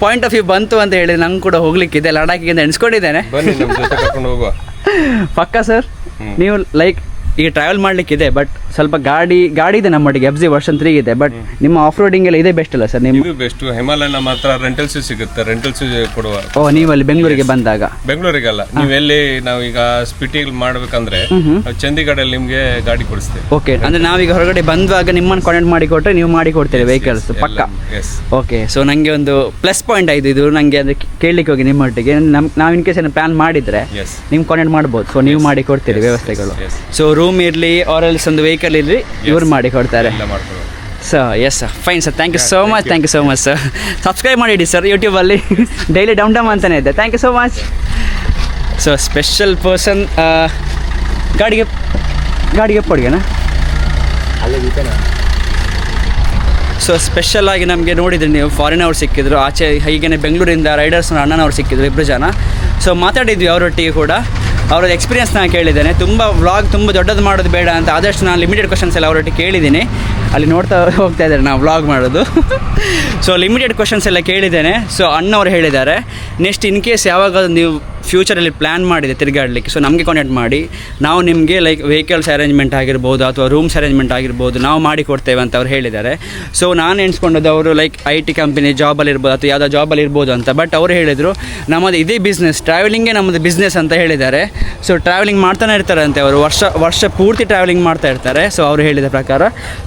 ಪಾಯಿಂಟ್ ಆಫ್ ವ್ಯೂ ಬಂತು ಅಂತ ಹೇಳಿದ್ರೆ ನಂಗೆ ಕೂಡ ಹೋಗ್ಲಿಕ್ಕಿದೆ ಲಡಾಖಿಗೆ ಅಂತ ಎಣಿಸ್ಕೊಂಡಿದ್ದೇನೆ. ಬನ್ನಿ ನಮ್ಮ ಜೊತೆ ಕರ್ಕೊಂಡು ಹೋಗುವ. ಪಕ್ಕಾ ಸರ್? ನೀವು ಲೈಕ್ ಈಗ ಟ್ರಾವೆಲ್ ಮಾಡಲಿಕ್ಕಿದೆ, ಬಟ್ ಸ್ವಲ್ಪ ಗಾಡಿ ಇದೆ ನಮ್ಮೊಟ್ಟಿಗೆ, FZ ವರ್ಷನ್ 3 ಇದೆ. ಬಟ್ ನಿಮ್ಮ ಆಫ್ ರೋಡಿಂಗ್ ಎಲ್ಲ ಇದೆ ಬೆಸ್ಟ್ ಅಲ್ಲ ಸರ್? ಇದು ಬೆಸ್ಟ್. ಹಿಮಾಲಯ ನಮ್ಮ ಹತ್ರ ರೆಂಟಲ್ಸ್ ಸಿಗುತ್ತೆ, ರೆಂಟಲ್ಸ್ ಕೊಡುವ. ಓ, ನೀವು ಅಲ್ಲಿ ಬೆಂಗಳೂರಿಗೆ ಬಂದಾಗ? ಬೆಂಗಳೂರಿಗಲ್ಲ, ನೀವೆಲ್ಲಿ ನಾವು ಈಗ ಸ್ಪಿಟಿಗೆ ಮಾಡ್ಬೇಕಂದ್ರೆ ಚಂಡೀಗಢಲ್ಲಿ ನಿಮ್ಗೆ ಗಾಡಿ ಕೊಡಿಸ್ತೇವೆ. ಓಕೆ, ಅಂದ್ರೆ ನಾವೀಗ ಹೊರಗಡೆ ಬಂದಾಗ ನಿಮ್ಮನ್ನು ಕಾಂಟ್ಯಾಕ್ಟ್ ಮಾಡಿ ಕೊಟ್ಟರೆ ನೀವು ಮಾಡಿ ಕೊಡ್ತೀರಿ ವೆಹಿಕಲ್ಸ್ ಪಕ್ಕ? ಓಕೆ. ಸೊ ನನಗೆ ಒಂದು ಪ್ಲಸ್ ಪಾಯಿಂಟ್ ಆಯಿತು ಇದು, ನನಗೆ ಅಂದರೆ ಕೇಳಲಿಕ್ಕೆ ಹೋಗಿ ನಿಮ್ಮೊಟ್ಟಿಗೆ ನಾವು ಇನ್ ಕೇಸ್ ಏನೋ ಪ್ಲಾನ್ ಮಾಡಿದರೆ ನಿಮ್ಗೆ ಕಾಂಟ್ಯಾಕ್ಟ್ ಮಾಡ್ಬೋದು. ಸೊ ನೀವು ಮಾಡಿ ಕೊಡ್ತೀರಿ ವ್ಯವಸ್ಥೆಗಳು. ಸೊ ರೂಮ್ ಇರಲಿ ಆರ್ ಎಲ್ಸ್ ಒಂದು ವೆಹಿಕಲ್ ಇರಲಿ ಇವ್ರು ಮಾಡಿ ಕೊಡ್ತಾರೆ. Yes sir fine sir, thank you so much sir. Subscribe ಮಾಡಿಡಿ ಸರ್ ಯೂಟ್ಯೂಬಲ್ಲಿ ಡೈಲಿ ಡಮ್ ಡಮ್ ಅಂತಲೇ ಇದೆ. Thank you so much. So special person ಗಾಡಿಗೆ ಪೊಡಿಗೆನಾ. ಸೊ ಸ್ಪೆಷಲಾಗಿ ನಮಗೆ ನೋಡಿದ್ರಿ ನೀವು, ಫಾರಿನವ್ರು ಸಿಕ್ಕಿದ್ರು, ಆಚೆ ಹೀಗೇ ಬೆಂಗಳೂರಿಂದ ರೈಡರ್ಸ್ ಅಣ್ಣನವ್ರು ಸಿಕ್ಕಿದ್ರು, ಇಬ್ಬರು ಜನ. ಸೊ ಮಾತಾಡಿದ್ವಿ ಅವರೊಟ್ಟಿಗೆ ಕೂಡ, ಅವ್ರದ್ದು ಎಕ್ಸ್ಪೀರಿಯನ್ಸ್ ನಾನು ಕೇಳಿದ್ದೇನೆ. ತುಂಬ ವ್ಲಾಗ್ ತುಂಬ ದೊಡ್ಡದು ಮಾಡೋದು ಬೇಡ ಅಂತ, ಆದಷ್ಟು ನಾನು ಲಿಮಿಟೆಡ್ ಕ್ವಶನ್ಸ್ ಎಲ್ಲ ಅವರೊಟ್ಟಿಗೆ ಕೇಳಿದ್ದೀನಿ. ಅಲ್ಲಿ ನೋಡ್ತಾ ಹೋಗ್ತಾ ಇದ್ದಾರೆ ನಾವು ವ್ಲಾಗ್ ಮಾಡೋದು. ಸೊ ಲಿಮಿಟೆಡ್ ಕ್ವಶನ್ಸ್ ಎಲ್ಲ ಕೇಳಿದ್ದೇನೆ. ಸೊ ಅಣ್ಣವ್ರು ಹೇಳಿದ್ದಾರೆ ನೆಕ್ಸ್ಟ್ ಇನ್ ಕೇಸ್ ಯಾವಾಗ ನೀವು ಫ್ಯೂಚರಲ್ಲಿ ಪ್ಲ್ಯಾನ್ ಮಾಡಿದೆ ತಿರುಗಾಡಲಿಕ್ಕೆ, ಸೊ ನಮಗೆ ಕಾಂಟ್ಯಾಕ್ಟ್ ಮಾಡಿ, ನಾವು ನಿಮಗೆ ಲೈಕ್ ವೆಹಿಕಲ್ಸ್ ಅರೇಂಜ್ಮೆಂಟ್ ಆಗಿರ್ಬೋದು ಅಥವಾ ರೂಮ್ಸ್ ಅರೇಂಜ್ಮೆಂಟ್ ಆಗಿರ್ಬೋದು ನಾವು ಮಾಡಿ ಕೊಡ್ತೇವೆ ಅಂತ ಅವ್ರು ಹೇಳಿದ್ದಾರೆ. ಸೊ ನಾನು ಎಣಿಸ್ಕೊಂಡದ್ದು ಅವರು ಲೈಕ್ IT ಕಂಪನಿ ಜಾಬಲ್ಲಿ ಇರ್ಬೋದು ಅಥವಾ ಯಾವುದೋ ಜಾಬಲ್ಲಿ ಇರ್ಬೋದು ಅಂತ. ಬಟ್ ಅವರು ಹೇಳಿದರು ನಮ್ಮದು ಇದೇ ಬಿಸ್ನೆಸ್, ಟ್ರಾವೆಲಿಂಗೇ ನಮ್ಮದು ಬಿಸ್ನೆಸ್ ಅಂತ ಹೇಳಿದ್ದಾರೆ. ಸೊ ಟ್ರಾವೆಲಿಂಗ್ ಮಾಡ್ತಾನೆ ಇರ್ತಾರಂತೆ ಅವರು, ವರ್ಷ ಪೂರ್ತಿ ಟ್ರಾವೆಲಿಂಗ್ ಮಾಡ್ತಾ ಇರ್ತಾರೆ. ಸೊ ಅವರು ಹೇಳಿದ ಪ್ರಕಾರ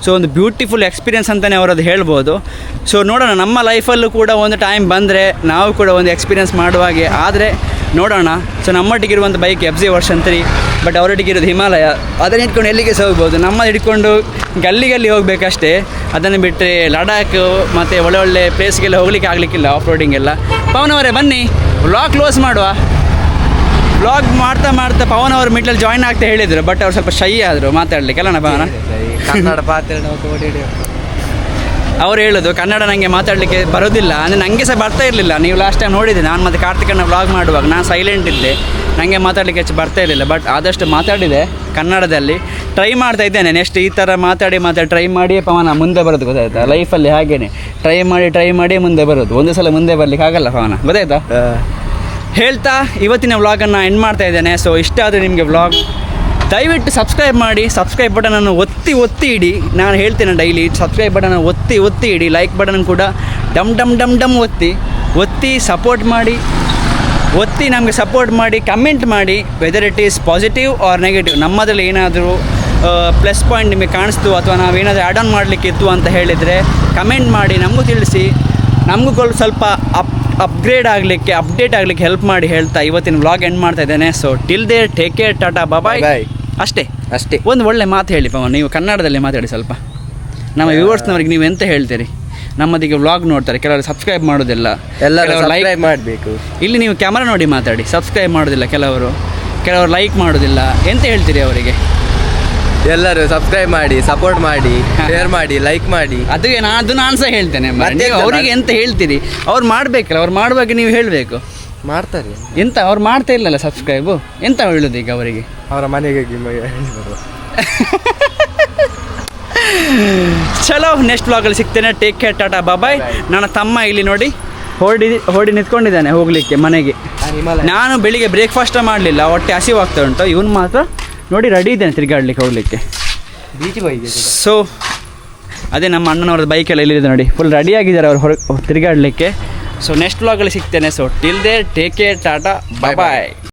ಸೊ ಒಂದು ಬ್ಯೂಟಿಫುಲ್ ಎಕ್ಸ್ಪೀರಿಯನ್ಸ್ ಅಂತಲೇ ಅವರು ಅದು ಹೇಳ್ಬೋದು. ಸೊ ನೋಡೋಣ, ನಮ್ಮ ಲೈಫಲ್ಲೂ ಕೂಡ ಒಂದು ಟೈಮ್ ಬಂದರೆ ನಾವು ಕೂಡ ಒಂದು ಎಕ್ಸ್ಪೀರಿಯನ್ಸ್ ಮಾಡುವ ಹಾಗೆ ಆದರೆ ನೋಡೋಣ. ಸೊ ನಮ್ಮೊಟ್ಟಿಗಿರುವಂಥ ಬೈಕ್ FZ ವರ್ಷನ್ 3, ಬಟ್ ಅವರೊಟ್ಟಿಗಿರೋದು ಹಿಮಾಲಯ. ಅದನ್ನು ಇಟ್ಕೊಂಡು ಎಲ್ಲಿಗೆ ಸಹ ಹೋಗ್ಬೋದು, ನಮ್ಮದು ಹಿಡ್ಕೊಂಡು ಗಲ್ಲಿ ಹೋಗಬೇಕಷ್ಟೇ. ಅದನ್ನು ಬಿಟ್ಟರೆ ಲಡಾಖ್ ಮತ್ತು ಒಳ್ಳೆ ಪ್ಲೇಸ್ಗೆಲ್ಲ ಹೋಗ್ಲಿಕ್ಕೆ ಆಗಲಿಕ್ಕಿಲ್ಲ, ಆಫ್ ರೋಡಿಂಗ್ ಎಲ್ಲ. ಪವನ್ ಅವರೇ ಬನ್ನಿ ವ್ಲಾಗ್ ಕ್ಲೋಸ್ ಮಾಡುವ. ವ್ಲಾಗ್ ಮಾಡ್ತಾ ಪವನ್ ಅವರು ಮಿಡ್ಲಲ್ಲಿ ಜಾಯ್ನ್ ಆಗ್ತಾ ಹೇಳಿದರು, ಬಟ್ ಅವ್ರು ಸ್ವಲ್ಪ ಶೈ ಆದರು ಮಾತಾಡಲಿಕ್ಕೆ ಅಲ್ಲಣ್ಣ ಪವನ. ಕನ್ನಡ ಪಾತ್ರ ಅವ್ರು ಹೇಳೋದು ಕನ್ನಡ ನನಗೆ ಮಾತಾಡಲಿಕ್ಕೆ ಬರೋದಿಲ್ಲ ಅಂದರೆ, ನನಗೆ ಸಹ ಬರ್ತಾ ಇರಲಿಲ್ಲ. ನೀವು ಲಾಸ್ಟ್ ಟೈಮ್ ನೋಡಿದ್ದೆ, ನಾನು ಮತ್ತು ಕಾರ್ತಿಕಣ್ಣ ವ್ಲಾಗ್ ಮಾಡುವಾಗ ನಾನು ಸೈಲೆಂಟ್ ಇದ್ದೆ, ನನಗೆ ಮಾತಾಡಲಿಕ್ಕೆ ಹೆಚ್ಚು ಬರ್ತಾ ಇರಲಿಲ್ಲ. ಬಟ್ ಆದಷ್ಟು ಮಾತಾಡಿದೆ ಕನ್ನಡದಲ್ಲಿ, ಟ್ರೈ ಮಾಡ್ತಾ ಇದ್ದೇನೆ. ನೆಕ್ಸ್ಟ್ ಈ ಥರ ಮಾತಾಡಿ ಟ್ರೈ ಮಾಡಿ ಪವನ ಮುಂದೆ ಬರೋದು, ಗೊತ್ತಾಯ್ತಾ? ಲೈಫಲ್ಲಿ ಹಾಗೇನೆ ಟ್ರೈ ಮಾಡಿ ಮುಂದೆ ಬರೋದು. ಒಂದು ಸಲ ಮುಂದೆ ಬರಲಿಕ್ಕೆ ಆಗಲ್ಲ ಪವನ, ಗೊತ್ತಾಯ್ತಾ? ಹೇಳ್ತಾ ಇವತ್ತಿನ ವ್ಲಾಗನ್ನು ಎಂಡ್ ಮಾಡ್ತಾ ಇದ್ದೇನೆ. ಸೊ ಇಷ್ಟ ಆದರೆ ನಿಮಗೆ ವ್ಲಾಗ್ ದಯವಿಟ್ಟು ಸಬ್ಸ್ಕ್ರೈಬ್ ಮಾಡಿ, ಸಬ್ಸ್ಕ್ರೈಬ್ ಬಟನನ್ನು ಒತ್ತಿ ಇಡಿ. ನಾನು ಹೇಳ್ತೇನೆ ಡೈಲಿ ಸಬ್ಸ್ಕ್ರೈಬ್ ಬಟನ್ ಒತ್ತಿ ಇಡಿ. ಲೈಕ್ ಬಟನ್ ಕೂಡ ಡಮ್ ಒತ್ತಿ ಸಪೋರ್ಟ್ ಮಾಡಿ, ನಮಗೆ ಸಪೋರ್ಟ್ ಮಾಡಿ, ಕಮೆಂಟ್ ಮಾಡಿ, whether it is positive or negative. ನಮ್ಮದ್ರಲ್ಲಿ ಏನಾದರೂ ಪ್ಲಸ್ ಪಾಯಿಂಟ್ ನಿಮಗೆ ಕಾಣಿಸ್ತು ಅಥವಾ ನಾವೇನಾದರೂ ಆ್ಯಡ್ ಆನ್ ಮಾಡಲಿಕ್ಕಿತ್ತು ಅಂತ ಹೇಳಿದರೆ ಕಮೆಂಟ್ ಮಾಡಿ ನಮಗೂ ತಿಳಿಸಿ. ನಮಗೂ ಸ್ವಲ್ಪ ಅಪ್ಡೇಟ್ ಆಗಲಿಕ್ಕೆ ಹೆಲ್ಪ್ ಮಾಡಿ ಹೇಳ್ತಾ ಇವತ್ತಿನ ವ್ಲಾಗ್ ಎಂಡ್ ಮಾಡ್ತಾ ಇದ್ದೇನೆ. So till there take care, tata bye. ಅಷ್ಟೇ. ಒಂದು ಒಳ್ಳೆ ಮಾತು ಹೇಳಿ ಪವನ್, ನೀವು ಕನ್ನಡದಲ್ಲಿ ಮಾತಾಡಿ ಸ್ವಲ್ಪ. ನಮ್ಮ ವ್ಯೂವರ್ಸ್ನವ್ರಿಗೆ ನೀವು ಎಂತ ಹೇಳ್ತೀರಿ? ನಮ್ಮದೀಗ ವ್ಲಾಗ್ ನೋಡ್ತಾರೆ, ಕೆಲವರು ಸಬ್ಸ್ಕ್ರೈಬ್ ಮಾಡೋದಿಲ್ಲ, ಎಲ್ಲರೂ ಲೈಕ್ ಮಾಡಬೇಕು. ಇಲ್ಲಿ ನೀವು ಕ್ಯಾಮರಾ ನೋಡಿ ಮಾತಾಡಿ. ಸಬ್ಸ್ಕ್ರೈಬ್ ಮಾಡೋದಿಲ್ಲ ಕೆಲವರು ಲೈಕ್ ಮಾಡೋದಿಲ್ಲ, ಎಂತ ಹೇಳ್ತೀರಿ ಅವರಿಗೆ? ಎಲ್ಲರೂ ಸಬ್ಸ್ಕ್ರೈಬ್ ಮಾಡಿ, ಸಪೋರ್ಟ್ ಮಾಡಿ, ಶೇರ್ ಮಾಡಿ, ಲೈಕ್ ಮಾಡಿ. ಅದು ನಾನು ಸಹ ಹೇಳ್ತೇನೆ. ನೀವು ಅವರಿಗೆ ಎಂತ ಹೇಳ್ತೀರಿ? ಅವ್ರು ಮಾಡಬೇಕಲ್ಲ, ಅವ್ರು ಮಾಡುವಾಗ ನೀವು ಹೇಳಬೇಕು. ಮಾಡ್ತಾರೆ ಎಂತ ಅವ್ರು ಮಾಡ್ತಾ ಇಲ್ಲಲ್ಲ ಸಬ್ಸ್ಕ್ರೈಬು, ಎಂತ ಹೇಳೋದು ಈಗ ಅವರಿಗೆ? ಅವರ ಮನೆಗೆ ಚಲೋ, ನೆಕ್ಸ್ಟ್ ವ್ಲಾಗಲ್ಲಿ ಸಿಗ್ತೇನೆ. ಟೇಕ್ ಕೇರ್, ಟಾಟಾ ಬಾಯ್. ನನ್ನ ತಮ್ಮ ಇಲ್ಲಿ ನೋಡಿ ಹೊಡಿ ನಿಂತ್ಕೊಂಡಿದ್ದಾನೆ ಹೋಗಲಿಕ್ಕೆ ಮನೆಗೆ. ನಾನು ಬೆಳಿಗ್ಗೆ ಬ್ರೇಕ್ಫಾಸ್ಟ್ ಮಾಡಲಿಲ್ಲ, ಹೊಟ್ಟೆ ಹಸಿವಾಗ್ತಾ ಉಂಟು. ಇವನು ಮಾತ್ರ ನೋಡಿ ರೆಡಿ ಇದ್ದೇನೆ ತಿರುಗಾಡ್ಲಿಕ್ಕೆ ಹೋಗಲಿಕ್ಕೆ. ಸೊ ಅದೇ ನಮ್ಮ ಅಣ್ಣನವ್ರದ್ದು ಬೈಕೆಲ್ಲ ಇಲ್ಲಿದೆ ನೋಡಿ, ಫುಲ್ ರೆಡಿ ಆಗಿದ್ದಾರೆ ಅವರು ತಿರುಗಾಡಲಿಕ್ಕೆ. ಸೊ ನೆಕ್ಸ್ಟ್ ವ್ಲಾಗಲ್ಲಿ ಸಿಗ್ತೇನೆ. So till there take care, tata bye.